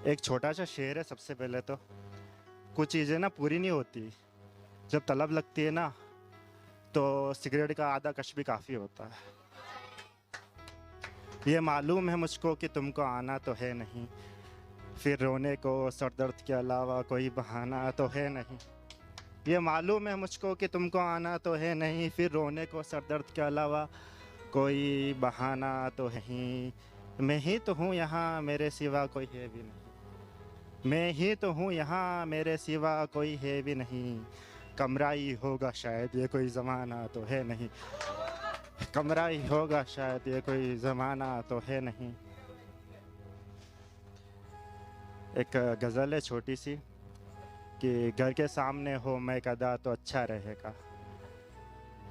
एक छोटा सा शेर है। सबसे पहले तो कुछ चीज़ें ना पूरी नहीं होती, जब तलब लगती है ना तो सिगरेट का आधा कश भी काफ़ी होता है। ये मालूम है मुझको कि तुमको आना तो है नहीं, फिर रोने को सर दर्द के अलावा कोई बहाना तो है नहीं। ये मालूम है मुझको कि तुमको आना तो है नहीं, फिर रोने को सर दर्द के अलावा कोई बहाना तो है ही। मैं ही तो हूँ यहाँ, मेरे सिवा कोई है भी नहीं। मैं ही तो हूँ यहाँ, मेरे सिवा कोई है भी नहीं। कमरा ही होगा शायद ये कोई ज़माना तो है नहीं। कमरा ही होगा शायद ये कोई ज़माना तो है नहीं। एक गज़ल है छोटी सी कि घर के सामने हो मैं कदा तो अच्छा रहेगा।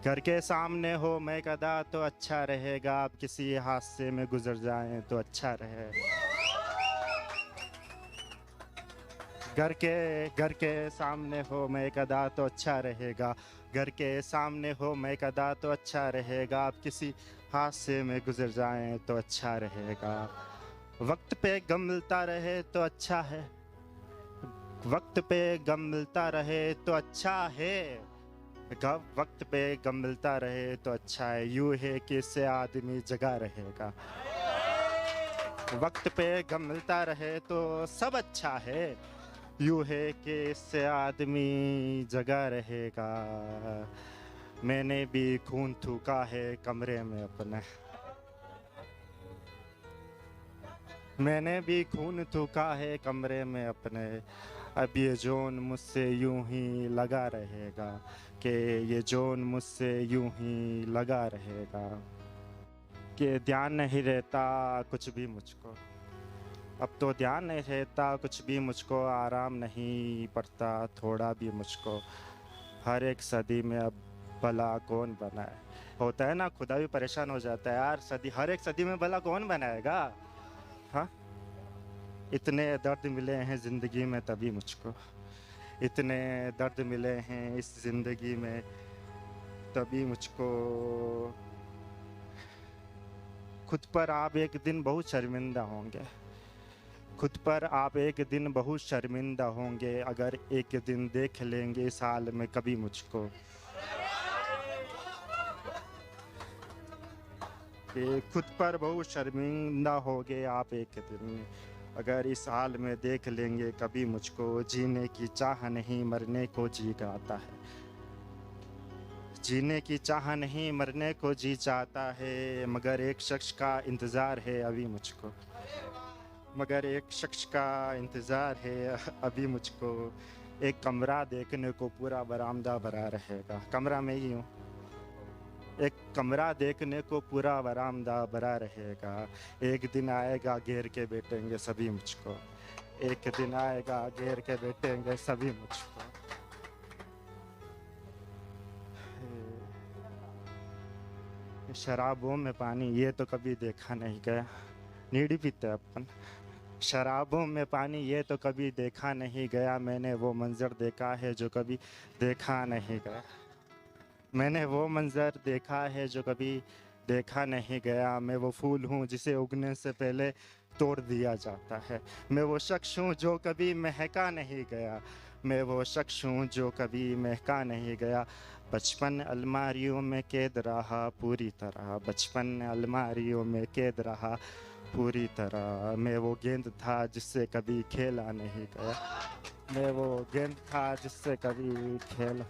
घर के सामने हो मैं कदा तो अच्छा रहेगा, आप किसी हादसे में गुजर जाएं तो अच्छा रहेगा। घर के सामने हो मैं कदा तो अच्छा रहेगा। घर के सामने हो मैं कदा तो अच्छा रहेगा, आप किसी हादसे में गुजर जाएं तो अच्छा रहेगा। वक्त पे गम मिलता रहे तो अच्छा है, वक्त पे गम मिलता रहे तो अच्छा है। वक्त पे गम मिलता रहे तो अच्छा है, यूं है कि इससे आदमी जगा रहेगा। वक्त पे गम मिलता रहे तो सब अच्छा है, यूं है कि इससे आदमी जगा रहेगा। मैंने भी खून थूका है कमरे में अपने, मैंने भी खून थूका है कमरे में अपने। अब ये जोन मुझसे यूं ही लगा रहेगा, कि ये जोन मुझसे यूं ही लगा रहेगा। कि ध्यान नहीं रहता कुछ भी मुझको, अब तो ध्यान नहीं रहता कुछ भी मुझको, आराम नहीं पड़ता थोड़ा भी मुझको। हर एक सदी में अब भला कौन बनाए। होता है ना, खुदा भी परेशान हो जाता है यार, सदी हर एक सदी में भला कौन बनाएगा। हाँ, इतने दर्द मिले हैं ज़िंदगी में तभी मुझको, इतने दर्द मिले हैं इस ज़िंदगी में तभी मुझको। खुद पर आप एक दिन बहुत शर्मिंदा होंगे, खुद पर आप एक दिन बहुत शर्मिंदा होंगे, अगर एक दिन देख लेंगे इस हाल में कभी मुझको। कि खुद पर बहुत शर्मिंदा होगे आप एक दिन, अगर इस हाल में देख लेंगे कभी मुझको। जीने की चाह नहीं मरने को जी गाता है, जीने की चाह नहीं मरने को जी चाहता है, मगर एक शख्स का इंतज़ार है अभी मुझको, मगर एक शख्स का इंतज़ार है अभी मुझको। एक कमरा देखने को पूरा बरामदा भरा रहेगा, कमरा में ही हूँ। एक कमरा देखने को पूरा बरामदा भरा रहेगा, एक दिन आएगा घेर के बैठेंगे सभी मुझको, एक दिन आएगा घेर के बैठेंगे सभी मुझको। शराबों में पानी ये तो कभी देखा नहीं गया, नीडी पीते अपन। शराबों में पानी ये तो कभी देखा नहीं गया, मैंने वो मंज़र देखा है जो कभी देखा नहीं गया। मैंने वो मंज़र देखा है जो कभी देखा नहीं गया। मैं वो फूल हूँ जिसे उगने से पहले तोड़ दिया जाता है। मैं वो शख्स हूँ जो कभी महका नहीं गया, मैं वो शख्स हूँ जो कभी महका नहीं गया। बचपन अलमारियों में कैद रहा पूरी तरह, बचपन अलमारियों में कैद रहा पूरी तरह। मैं वो गेंद था जिससे कभी खेला नहीं गया, मैं वो गेंद था जिससे कभी खेला,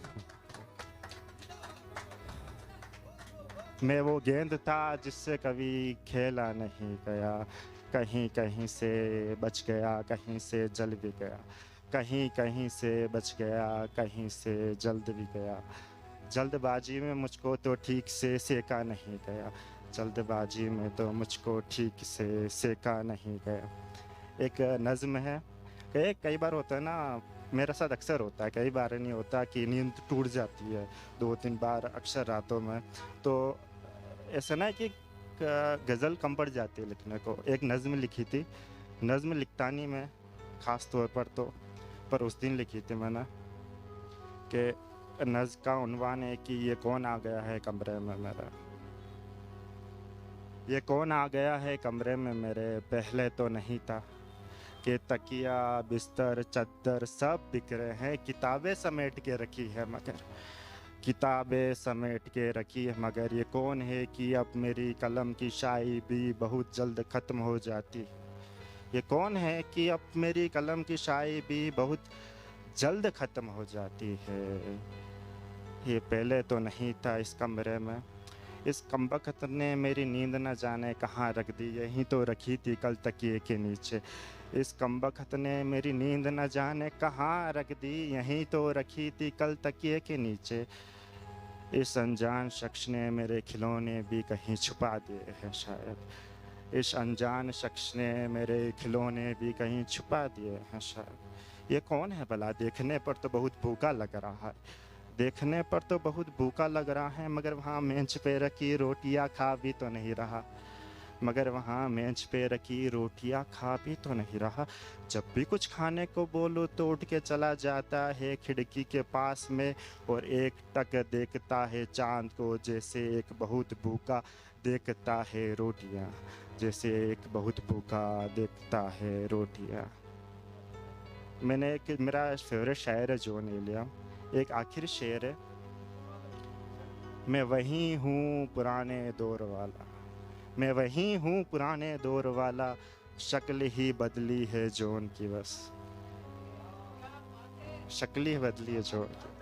मैं वो गेंद था जिससे कभी खेला नहीं गया। कहीं कहीं से बच गया, कहीं से जल भी गया, कहीं कहीं से बच गया, कहीं से जल्द भी गया। जल्दबाजी में मुझको तो ठीक से सेका नहीं गया, जल्दबाजी में तो मुझको ठीक से सेका नहीं गया। एक नज़्म है कि कई बार होता है ना, मेरे साथ अक्सर होता है, कई बार नहीं होता, कि नींद टूट जाती है 2-3 बार अक्सर रातों में। तो ऐसा ना है कि गज़ल कम पड़ जाती है लिखने को। एक नज़्म लिखी थी, नज़्म लिखता नहीं मैं ख़ास तौर पर तो, पर उस दिन लिखी थी मैंने कि नज़्म का उन्वान है कि ये कौन आ गया है कमरे में मेरे, ये कौन आ गया है कमरे में मेरे, पहले तो नहीं था, के तकिया बिस्तर चद्दर सब बिक रहे हैं, किताबें समेट के रखी है मगर, किताबें समेट के रखी है मगर, ये कौन है कि अब मेरी कलम की शाई भी बहुत जल्द ख़त्म हो जाती है। ये कौन है कि अब मेरी कलम की शाई भी बहुत जल्द ख़त्म हो जाती है। ये पहले तो नहीं था इस कमरे में, इस कमबख्त ने मेरी नींद न जाने कहाँ रख दी, यहीं तो रखी थी कल तकिए के नीचे। इस कमबख्त ने मेरी नींद न जाने कहाँ रख दी, यहीं तो रखी थी कल तकिए के नीचे। इस अनजान शख्स ने मेरे खिलौने भी कहीं छुपा दिए हैं शायद, इस अनजान शख्स ने मेरे खिलौने भी कहीं छुपा दिए हैं शायद। ये कौन है भला? देखने पर तो बहुत भूखा लग रहा है, देखने पर तो बहुत भूखा लग रहा है, मगर वहाँ मेज पे रखी रोटियां खा भी तो नहीं रहा, मगर वहाँ मेज पे रखी रोटियां खा भी तो नहीं रहा। जब भी कुछ खाने को बोलो तो उठ के चला जाता है खिड़की के पास में, और एक टक देखता है चांद को, जैसे एक बहुत भूखा देखता है रोटियां, जैसे एक बहुत भूखा देखता है रोटियां। मैंने एक मेरा फेवरेट शायर है जॉन एलिया, एक आखिरी शेर है, मैं वही हूँ पुराने दौर वाला, मैं वही हूँ पुराने दौर वाला, शक्ल ही बदली है जॉन की बस, शक्ल ही बदली है जॉन की।